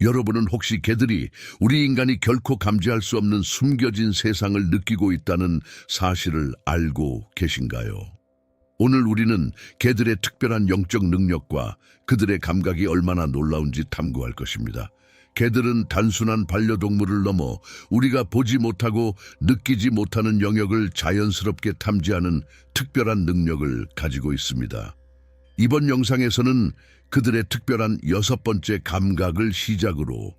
여러분은 혹시 개들이 우리 인간이 결코 감지할 수 없는 숨겨진 세상을 느끼고 있다는 사실을 알고 계신가요? 오늘 우리는 개들의 특별한 영적 능력과 그들의 감각이 얼마나 놀라운지 탐구할 것입니다. 개들은 단순한 반려동물을 넘어 우리가 보지 못하고 느끼지 못하는 영역을 자연스럽게 탐지하는 특별한 능력을 가지고 있습니다. 이번 영상에서는 그들의 특별한 6번째 감각을 시작으로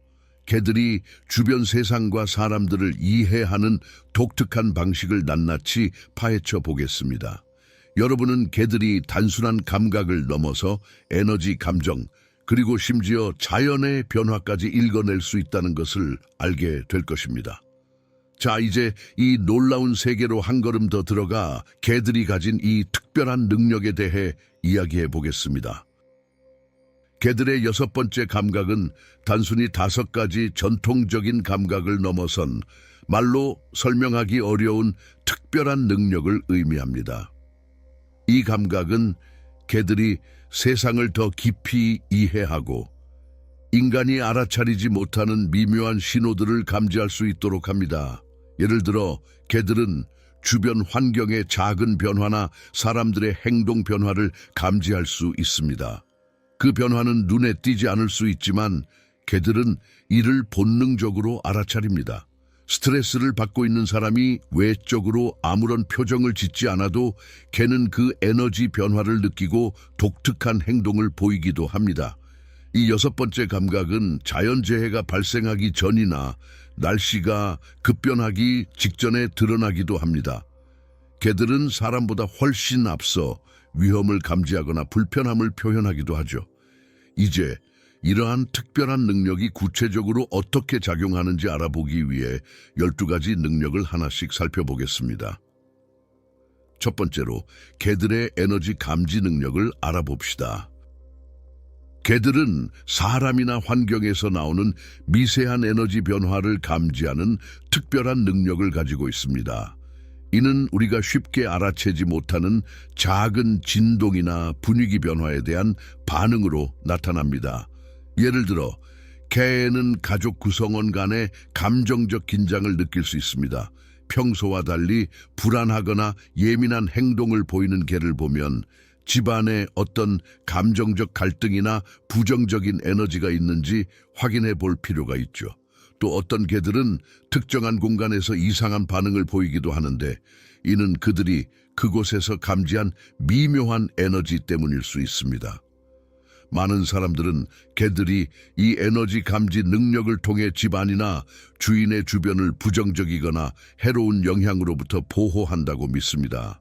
개들이 주변 세상과 사람들을 이해하는 독특한 방식을 낱낱이 파헤쳐 보겠습니다. 여러분은 개들이 단순한 감각을 넘어서 에너지, 감정, 그리고 심지어 자연의 변화까지 읽어낼 수 있다는 것을 알게 될 것입니다. 자, 이제 이 놀라운 세계로 한 걸음 더 들어가 개들이 가진 이 특별한 능력에 대해 이야기해 보겠습니다. 개들의 6번째 감각은 단순히 5가지 전통적인 감각을 넘어선 말로 설명하기 어려운 특별한 능력을 의미합니다. 이 감각은 개들이 세상을 더 깊이 이해하고 인간이 알아차리지 못하는 미묘한 신호들을 감지할 수 있도록 합니다. 예를 들어 개들은 주변 환경의 작은 변화나 사람들의 행동 변화를 감지할 수 있습니다. 그 변화는 눈에 띄지 않을 수 있지만 개들은 이를 본능적으로 알아차립니다. 스트레스를 받고 있는 사람이 외적으로 아무런 표정을 짓지 않아도 개는 그 에너지 변화를 느끼고 독특한 행동을 보이기도 합니다. 이 6번째 감각은 자연재해가 발생하기 전이나 날씨가 급변하기 직전에 드러나기도 합니다. 개들은 사람보다 훨씬 앞서 위험을 감지하거나 불편함을 표현하기도 하죠. 이제 이러한 특별한 능력이 구체적으로 어떻게 작용하는지 알아보기 위해 12가지 능력을 하나씩 살펴보겠습니다. 첫 번째로 개들의 에너지 감지 능력을 알아봅시다. 개들은 사람이나 환경에서 나오는 미세한 에너지 변화를 감지하는 특별한 능력을 가지고 있습니다. 이는 우리가 쉽게 알아채지 못하는 작은 진동이나 분위기 변화에 대한 반응으로 나타납니다. 예를 들어 개는 가족 구성원 간의 감정적 긴장을 느낄 수 있습니다. 평소와 달리 불안하거나 예민한 행동을 보이는 개를 보면 집안에 어떤 감정적 갈등이나 부정적인 에너지가 있는지 확인해 볼 필요가 있죠. 또 어떤 개들은 특정한 공간에서 이상한 반응을 보이기도 하는데 이는 그들이 그곳에서 감지한 미묘한 에너지 때문일 수 있습니다. 많은 사람들은 개들이 이 에너지 감지 능력을 통해 집안이나 주인의 주변을 부정적이거나 해로운 영향으로부터 보호한다고 믿습니다.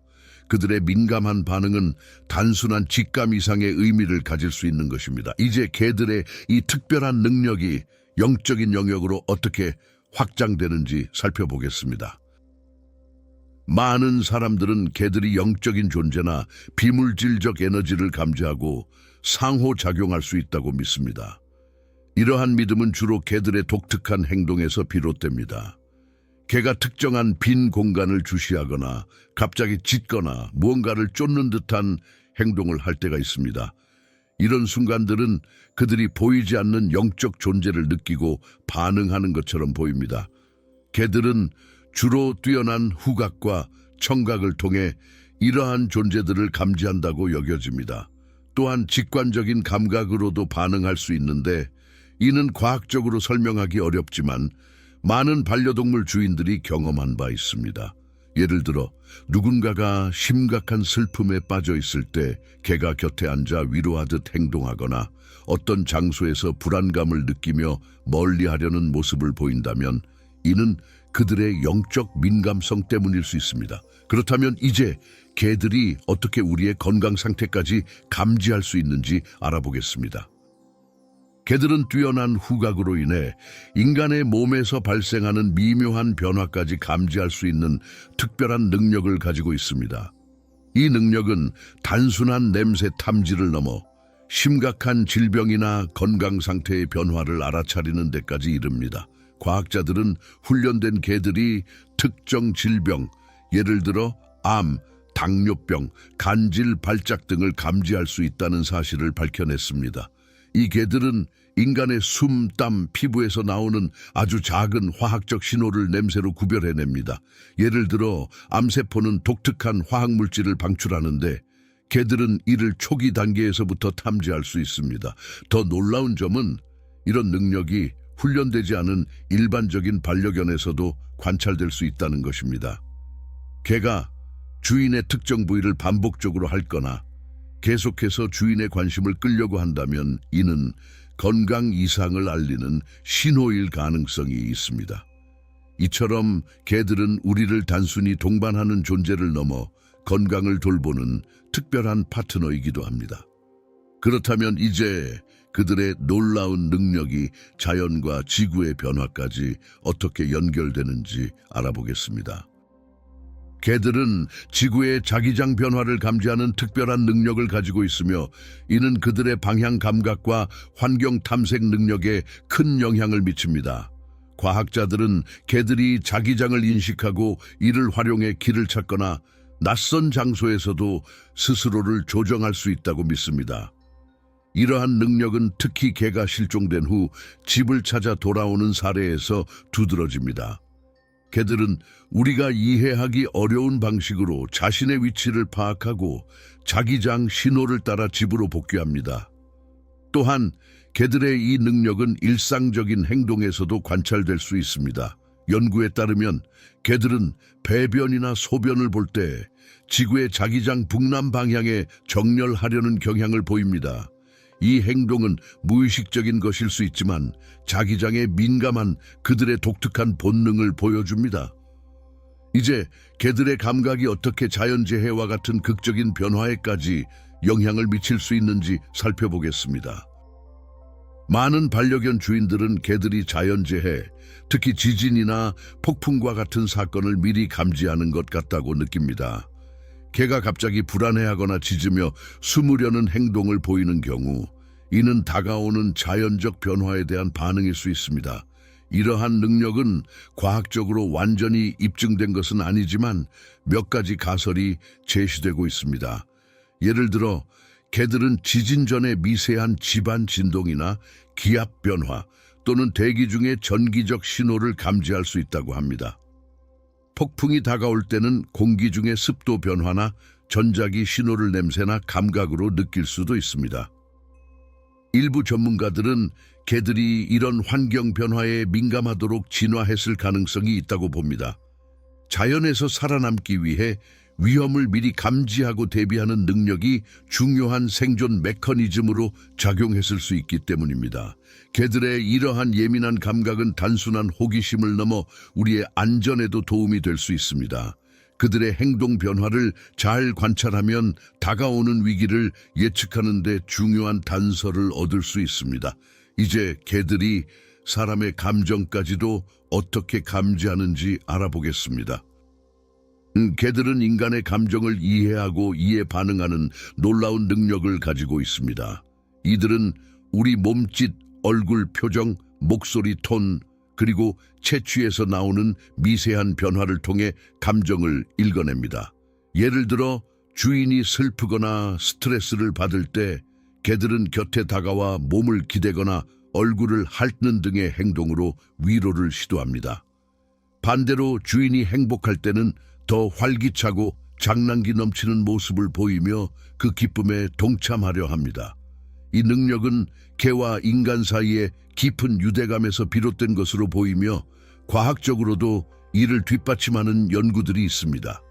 그들의 민감한 반응은 단순한 직감 이상의 의미를 가질 수 있는 것입니다. 이제 개들의 이 특별한 능력이 영적인 영역으로 어떻게 확장되는지 살펴보겠습니다. 많은 사람들은 개들이 영적인 존재나 비물질적 에너지를 감지하고 상호작용할 수 있다고 믿습니다. 이러한 믿음은 주로 개들의 독특한 행동에서 비롯됩니다. 개가 특정한 빈 공간을 주시하거나 갑자기 짖거나 무언가를 쫓는 듯한 행동을 할 때가 있습니다. 이런 순간들은 그들이 보이지 않는 영적 존재를 느끼고 반응하는 것처럼 보입니다. 개들은 주로 뛰어난 후각과 청각을 통해 이러한 존재들을 감지한다고 여겨집니다. 또한 직관적인 감각으로도 반응할 수 있는데 이는 과학적으로 설명하기 어렵지만 많은 반려동물 주인들이 경험한 바 있습니다. 예를 들어 누군가가 심각한 슬픔에 빠져 있을 때 개가 곁에 앉아 위로하듯 행동하거나 어떤 장소에서 불안감을 느끼며 멀리하려는 모습을 보인다면 이는 그들의 영적 민감성 때문일 수 있습니다. 그렇다면 이제 개들이 어떻게 우리의 건강 상태까지 감지할 수 있는지 알아보겠습니다. 개들은 뛰어난 후각으로 인해 인간의 몸에서 발생하는 미묘한 변화까지 감지할 수 있는 특별한 능력을 가지고 있습니다. 이 능력은 단순한 냄새 탐지를 넘어 심각한 질병이나 건강 상태의 변화를 알아차리는 데까지 이릅니다. 과학자들은 훈련된 개들이 특정 질병, 예를 들어 암, 당뇨병, 간질 발작 등을 감지할 수 있다는 사실을 밝혀냈습니다. 이 개들은 인간의 숨, 땀, 피부에서 나오는 아주 작은 화학적 신호를 냄새로 구별해냅니다. 예를 들어 암세포는 독특한 화학물질을 방출하는데 개들은 이를 초기 단계에서부터 탐지할 수 있습니다. 더 놀라운 점은 이런 능력이 훈련되지 않은 일반적인 반려견에서도 관찰될 수 있다는 것입니다. 개가 주인의 특정 부위를 반복적으로 핥거나 계속해서 주인의 관심을 끌려고 한다면 이는 건강 이상을 알리는 신호일 가능성이 있습니다. 이처럼 개들은 우리를 단순히 동반하는 존재를 넘어 건강을 돌보는 특별한 파트너이기도 합니다. 그렇다면 이제 그들의 놀라운 능력이 자연과 지구의 변화까지 어떻게 연결되는지 알아보겠습니다. 개들은 지구의 자기장 변화를 감지하는 특별한 능력을 가지고 있으며 이는 그들의 방향 감각과 환경 탐색 능력에 큰 영향을 미칩니다. 과학자들은 개들이 자기장을 인식하고 이를 활용해 길을 찾거나 낯선 장소에서도 스스로를 조정할 수 있다고 믿습니다. 이러한 능력은 특히 개가 실종된 후 집을 찾아 돌아오는 사례에서 두드러집니다. 개들은 우리가 이해하기 어려운 방식으로 자신의 위치를 파악하고 자기장 신호를 따라 집으로 복귀합니다. 또한 개들의 이 능력은 일상적인 행동에서도 관찰될 수 있습니다. 연구에 따르면 개들은 배변이나 소변을 볼 때 지구의 자기장 북남 방향에 정렬하려는 경향을 보입니다. 이 행동은 무의식적인 것일 수 있지만 자기장에 민감한 그들의 독특한 본능을 보여줍니다. 이제 개들의 감각이 어떻게 자연재해와 같은 극적인 변화에까지 영향을 미칠 수 있는지 살펴보겠습니다. 많은 반려견 주인들은 개들이 자연재해, 특히 지진이나 폭풍과 같은 사건을 미리 감지하는 것 같다고 느낍니다. 개가 갑자기 불안해하거나 짖으며 숨으려는 행동을 보이는 경우 이는 다가오는 자연적 변화에 대한 반응일 수 있습니다. 이러한 능력은 과학적으로 완전히 입증된 것은 아니지만 몇 가지 가설이 제시되고 있습니다. 예를 들어 개들은 지진 전의 미세한 집안 진동이나 기압 변화 또는 대기 중의 전기적 신호를 감지할 수 있다고 합니다. 폭풍이 다가올 때는 공기 중의 습도 변화나 전자기 신호를 냄새나 감각으로 느낄 수도 있습니다. 일부 전문가들은 개들이 이런 환경 변화에 민감하도록 진화했을 가능성이 있다고 봅니다. 자연에서 살아남기 위해 위험을 미리 감지하고 대비하는 능력이 중요한 생존 메커니즘으로 작용했을 수 있기 때문입니다. 개들의 이러한 예민한 감각은 단순한 호기심을 넘어 우리의 안전에도 도움이 될 수 있습니다. 그들의 행동 변화를 잘 관찰하면 다가오는 위기를 예측하는 데 중요한 단서를 얻을 수 있습니다. 이제 개들이 사람의 감정까지도 어떻게 감지하는지 알아보겠습니다. 개들은 인간의 감정을 이해하고 이에 반응하는 놀라운 능력을 가지고 있습니다. 이들은 우리 몸짓, 얼굴 표정, 목소리 톤, 그리고 채취에서 나오는 미세한 변화를 통해 감정을 읽어냅니다. 예를 들어 주인이 슬프거나 스트레스를 받을 때 개들은 곁에 다가와 몸을 기대거나 얼굴을 핥는 등의 행동으로 위로를 시도합니다. 반대로 주인이 행복할 때는 더 활기차고 장난기 넘치는 모습을 보이며 그 기쁨에 동참하려 합니다. 이 능력은 개와 인간 사이에 깊은 유대감에서 비롯된 것으로 보이며 과학적으로도 이를 뒷받침하는 연구들이 있습니다.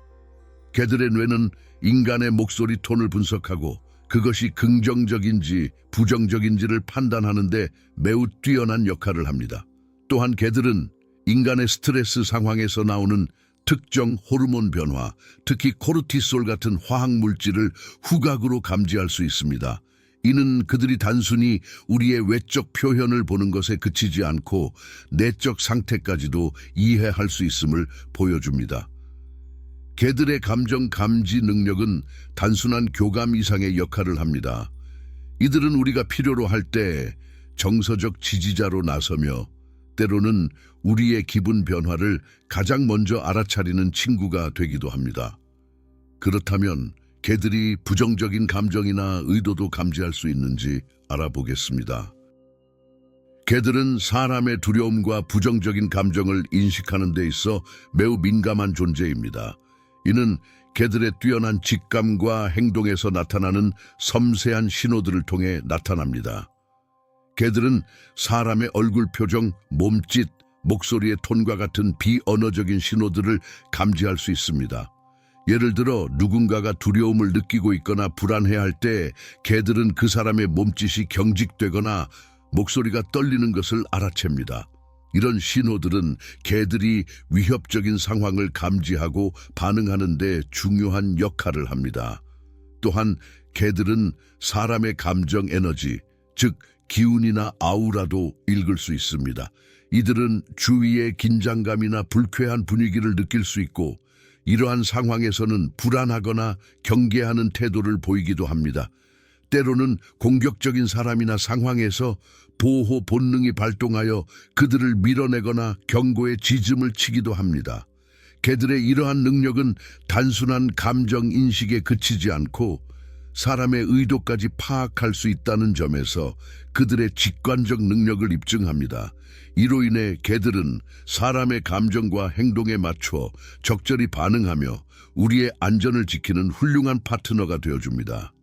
개들의 뇌는 인간의 목소리 톤을 분석하고 그것이 긍정적인지 부정적인지를 판단하는 데 매우 뛰어난 역할을 합니다. 또한 개들은 인간의 스트레스 상황에서 나오는 특정 호르몬 변화, 특히 코르티솔 같은 화학물질을 후각으로 감지할 수 있습니다. 이는 그들이 단순히 우리의 외적 표현을 보는 것에 그치지 않고 내적 상태까지도 이해할 수 있음을 보여줍니다. 개들의 감정 감지 능력은 단순한 교감 이상의 역할을 합니다. 이들은 우리가 필요로 할 때 정서적 지지자로 나서며 때로는 우리의 기분 변화를 가장 먼저 알아차리는 친구가 되기도 합니다. 그렇다면 개들이 부정적인 감정이나 의도도 감지할 수 있는지 알아보겠습니다. 개들은 사람의 두려움과 부정적인 감정을 인식하는 데 있어 매우 민감한 존재입니다. 이는 개들의 뛰어난 직감과 행동에서 나타나는 섬세한 신호들을 통해 나타납니다. 개들은 사람의 얼굴 표정, 몸짓, 목소리의 톤과 같은 비언어적인 신호들을 감지할 수 있습니다. 예를 들어 누군가가 두려움을 느끼고 있거나 불안해할 때 개들은 그 사람의 몸짓이 경직되거나 목소리가 떨리는 것을 알아챕니다. 이런 신호들은 개들이 위협적인 상황을 감지하고 반응하는 데 중요한 역할을 합니다. 또한 개들은 사람의 감정 에너지, 즉 기운이나 아우라도 읽을 수 있습니다. 이들은 주위의 긴장감이나 불쾌한 분위기를 느낄 수 있고 이러한 상황에서는 불안하거나 경계하는 태도를 보이기도 합니다. 때로는 공격적인 사람이나 상황에서 보호 본능이 발동하여 그들을 밀어내거나 경고의 지즘을 치기도 합니다. 개들의 이러한 능력은 단순한 감정 인식에 그치지 않고 사람의 의도까지 파악할 수 있다는 점에서 그들의 직관적 능력을 입증합니다. 이로 인해 개들은 사람의 감정과 행동에 맞춰 적절히 반응하며 우리의 안전을 지키는 훌륭한 파트너가 되어줍니다.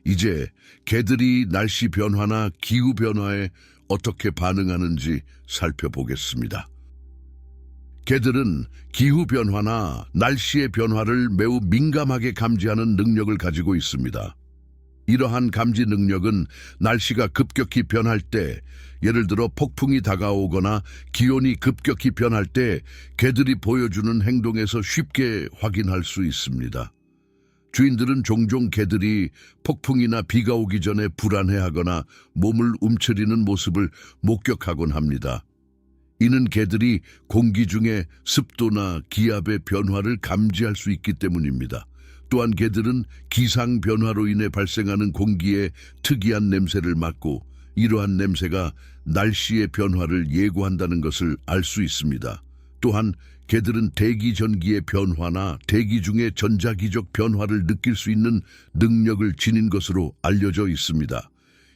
이제 개들이 날씨 변화나 기후 변화에 어떻게 반응하는지 살펴보겠습니다. 개들은 기후 변화나 날씨의 변화를 매우 민감하게 감지하는 능력을 가지고 있습니다. 이러한 감지 능력은 날씨가 급격히 변할 때, 예를 들어 폭풍이 다가오거나 기온이 급격히 변할 때 개들이 보여주는 행동에서 쉽게 확인할 수 있습니다. 주인들은 종종 개들이 폭풍이나 비가 오기 전에 불안해하거나 몸을 움츠리는 모습을 목격하곤 합니다. 이는 개들이 공기 중에 습도나 기압의 변화를 감지할 수 있기 때문입니다. 또한 개들은 기상 변화로 인해 발생하는 공기의 특이한 냄새를 맡고 이러한 냄새가 날씨의 변화를 예고한다는 것을 알 수 있습니다. 또한 개들은 대기 전기의 변화나 대기 중의 전자기적 변화를 느낄 수 있는 능력을 지닌 것으로 알려져 있습니다.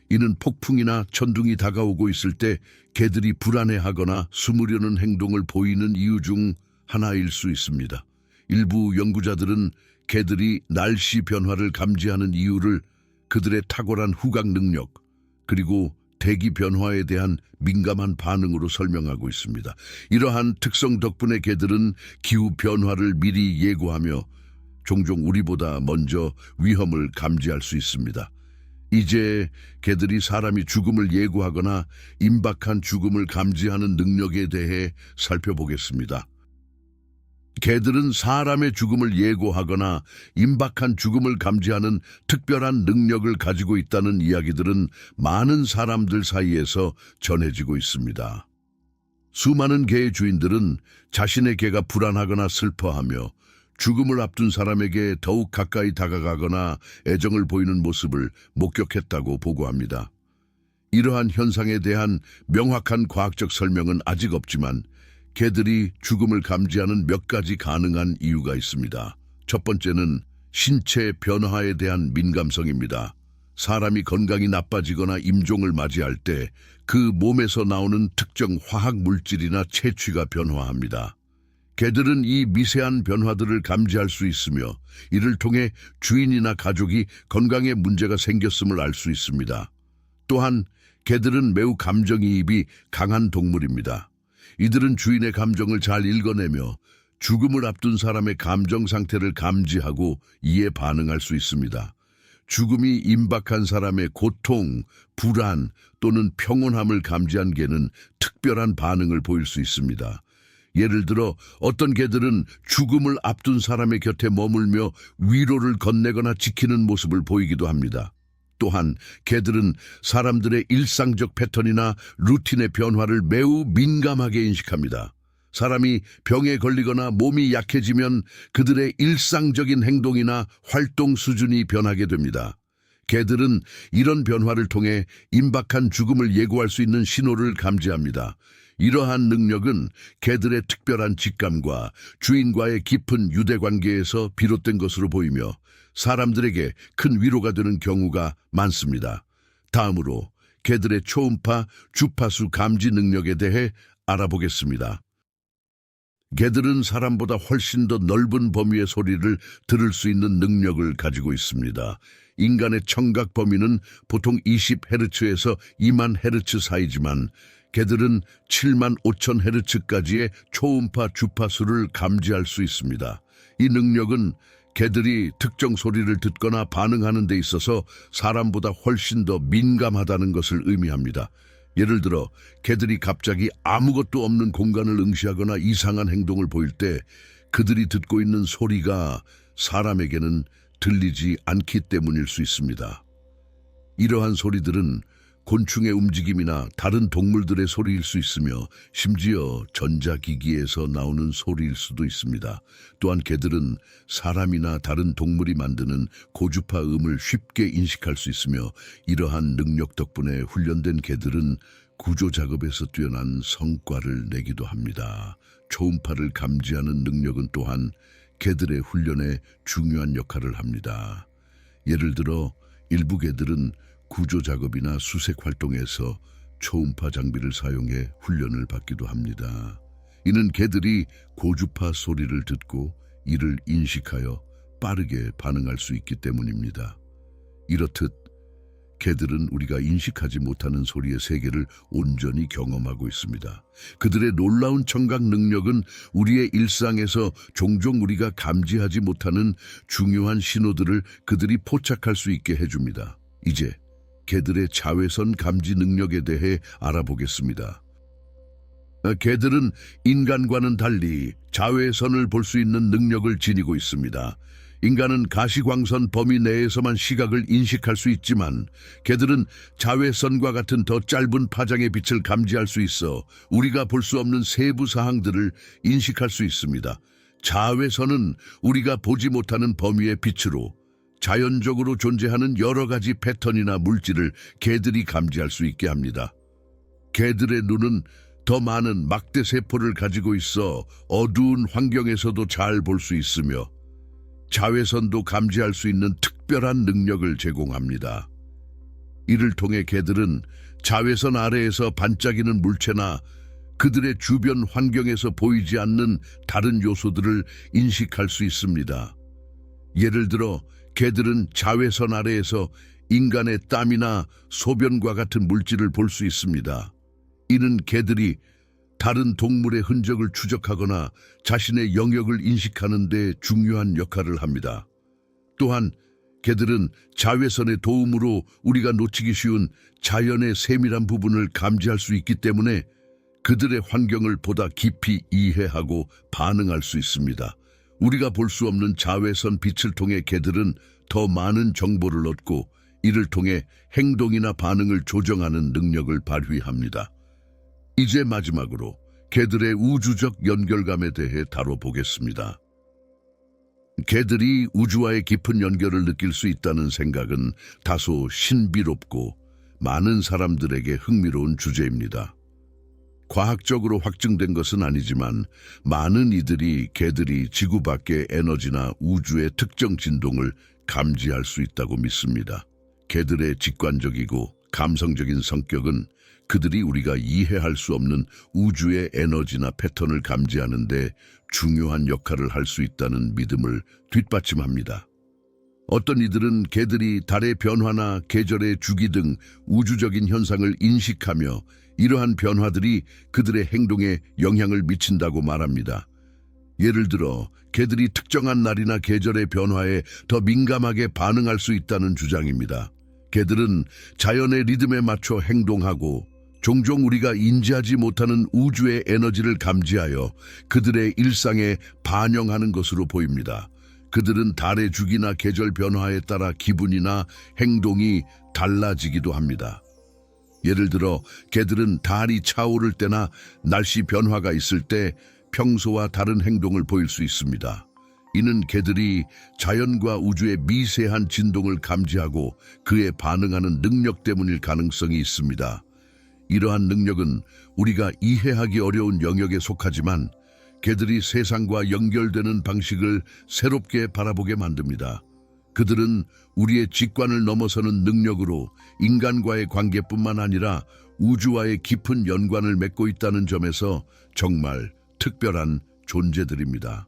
이는 폭풍이나 천둥이 다가오고 있을 때 개들이 불안해하거나 숨으려는 행동을 보이는 이유 중 하나일 수 있습니다. 일부 연구자들은 개들이 날씨 변화를 감지하는 이유를 그들의 탁월한 후각 능력, 그리고 대기 변화에 대한 민감한 반응으로 설명하고 있습니다. 이러한 특성 덕분에 개들은 기후 변화를 미리 예고하며 종종 우리보다 먼저 위험을 감지할 수 있습니다. 이제 개들이 사람이 죽음을 예고하거나 임박한 죽음을 감지하는 능력에 대해 살펴보겠습니다. 개들은 사람의 죽음을 예고하거나 임박한 죽음을 감지하는 특별한 능력을 가지고 있다는 이야기들은 많은 사람들 사이에서 전해지고 있습니다. 수많은 개의 주인들은 자신의 개가 불안하거나 슬퍼하며 죽음을 앞둔 사람에게 더욱 가까이 다가가거나 애정을 보이는 모습을 목격했다고 보고합니다. 이러한 현상에 대한 명확한 과학적 설명은 아직 없지만 개들이 죽음을 감지하는 몇 가지 가능한 이유가 있습니다. 첫 번째는 신체 변화에 대한 민감성입니다. 사람이 건강이 나빠지거나 임종을 맞이할 때 그 몸에서 나오는 특정 화학 물질이나 채취가 변화합니다. 개들은 이 미세한 변화들을 감지할 수 있으며 이를 통해 주인이나 가족이 건강에 문제가 생겼음을 알 수 있습니다. 또한 개들은 매우 감정이입이 강한 동물입니다. 이들은 주인의 감정을 잘 읽어내며 죽음을 앞둔 사람의 감정 상태를 감지하고 이에 반응할 수 있습니다. 죽음이 임박한 사람의 고통, 불안 또는 평온함을 감지한 개는 특별한 반응을 보일 수 있습니다. 예를 들어 어떤 개들은 죽음을 앞둔 사람의 곁에 머물며 위로를 건네거나 지키는 모습을 보이기도 합니다. 또한 개들은 사람들의 일상적 패턴이나 루틴의 변화를 매우 민감하게 인식합니다. 사람이 병에 걸리거나 몸이 약해지면 그들의 일상적인 행동이나 활동 수준이 변하게 됩니다. 개들은 이런 변화를 통해 임박한 죽음을 예고할 수 있는 신호를 감지합니다. 이러한 능력은 개들의 특별한 직감과 주인과의 깊은 유대관계에서 비롯된 것으로 보이며 사람들에게 큰 위로가 되는 경우가 많습니다. 다음으로 개들의 초음파, 주파수 감지 능력에 대해 알아보겠습니다. 개들은 사람보다 훨씬 더 넓은 범위의 소리를 들을 수 있는 능력을 가지고 있습니다. 인간의 청각 범위는 보통 20Hz에서 20,000Hz 사이지만 개들은 75,000Hz까지의 초음파 주파수를 감지할 수 있습니다. 이 능력은 개들이 특정 소리를 듣거나 반응하는 데 있어서 사람보다 훨씬 더 민감하다는 것을 의미합니다. 예를 들어 개들이 갑자기 아무것도 없는 공간을 응시하거나 이상한 행동을 보일 때 그들이 듣고 있는 소리가 사람에게는 들리지 않기 때문일 수 있습니다. 이러한 소리들은 곤충의 움직임이나 다른 동물들의 소리일 수 있으며 심지어 전자기기에서 나오는 소리일 수도 있습니다. 또한 개들은 사람이나 다른 동물이 만드는 고주파 음을 쉽게 인식할 수 있으며 이러한 능력 덕분에 훈련된 개들은 구조 작업에서 뛰어난 성과를 내기도 합니다. 초음파를 감지하는 능력은 또한 개들의 훈련에 중요한 역할을 합니다. 예를 들어 일부 개들은 구조 작업이나 수색 활동에서 초음파 장비를 사용해 훈련을 받기도 합니다. 이는 개들이 고주파 소리를 듣고 이를 인식하여 빠르게 반응할 수 있기 때문입니다. 이렇듯 개들은 우리가 인식하지 못하는 소리의 세계를 온전히 경험하고 있습니다. 그들의 놀라운 청각 능력은 우리의 일상에서 종종 우리가 감지하지 못하는 중요한 신호들을 그들이 포착할 수 있게 해줍니다. 이제 개들의 자외선 감지 능력에 대해 알아보겠습니다. 개들은 인간과는 달리 자외선을 볼 수 있는 능력을 지니고 있습니다. 인간은 가시광선 범위 내에서만 시각을 인식할 수 있지만 개들은 자외선과 같은 더 짧은 파장의 빛을 감지할 수 있어 우리가 볼 수 없는 세부 사항들을 인식할 수 있습니다. 자외선은 우리가 보지 못하는 범위의 빛으로 자연적으로 존재하는 여러 가지 패턴이나 물질을 개들이 감지할 수 있게 합니다. 개들의 눈은 더 많은 막대 세포를 가지고 있어 어두운 환경에서도 잘 볼 수 있으며 자외선도 감지할 수 있는 특별한 능력을 제공합니다. 이를 통해 개들은 자외선 아래에서 반짝이는 물체나 그들의 주변 환경에서 보이지 않는 다른 요소들을 인식할 수 있습니다. 예를 들어 개들은 자외선 아래에서 인간의 땀이나 소변과 같은 물질을 볼 수 있습니다. 이는 개들이 다른 동물의 흔적을 추적하거나 자신의 영역을 인식하는 데 중요한 역할을 합니다. 또한 개들은 자외선의 도움으로 우리가 놓치기 쉬운 자연의 세밀한 부분을 감지할 수 있기 때문에 그들의 환경을 보다 깊이 이해하고 반응할 수 있습니다. 우리가 볼 수 없는 자외선 빛을 통해 개들은 더 많은 정보를 얻고 이를 통해 행동이나 반응을 조정하는 능력을 발휘합니다. 이제 마지막으로 개들의 우주적 연결감에 대해 다뤄보겠습니다. 개들이 우주와의 깊은 연결을 느낄 수 있다는 생각은 다소 신비롭고 많은 사람들에게 흥미로운 주제입니다. 과학적으로 확증된 것은 아니지만 많은 이들이 개들이 지구 밖의 에너지나 우주의 특정 진동을 감지할 수 있다고 믿습니다. 개들의 직관적이고 감성적인 성격은 그들이 우리가 이해할 수 없는 우주의 에너지나 패턴을 감지하는 데 중요한 역할을 할 수 있다는 믿음을 뒷받침합니다. 어떤 이들은 개들이 달의 변화나 계절의 주기 등 우주적인 현상을 인식하며 이러한 변화들이 그들의 행동에 영향을 미친다고 말합니다. 예를 들어 개들이 특정한 날이나 계절의 변화에 더 민감하게 반응할 수 있다는 주장입니다. 개들은 자연의 리듬에 맞춰 행동하고 종종 우리가 인지하지 못하는 우주의 에너지를 감지하여 그들의 일상에 반영하는 것으로 보입니다. 그들은 달의 주기나 계절 변화에 따라 기분이나 행동이 달라지기도 합니다. 예를 들어 개들은 달이 차오를 때나 날씨 변화가 있을 때 평소와 다른 행동을 보일 수 있습니다. 이는 개들이 자연과 우주의 미세한 진동을 감지하고 그에 반응하는 능력 때문일 가능성이 있습니다. 이러한 능력은 우리가 이해하기 어려운 영역에 속하지만 개들이 세상과 연결되는 방식을 새롭게 바라보게 만듭니다. 그들은 우리의 직관을 넘어서는 능력으로 인간과의 관계뿐만 아니라 우주와의 깊은 연관을 맺고 있다는 점에서 정말 특별한 존재들입니다.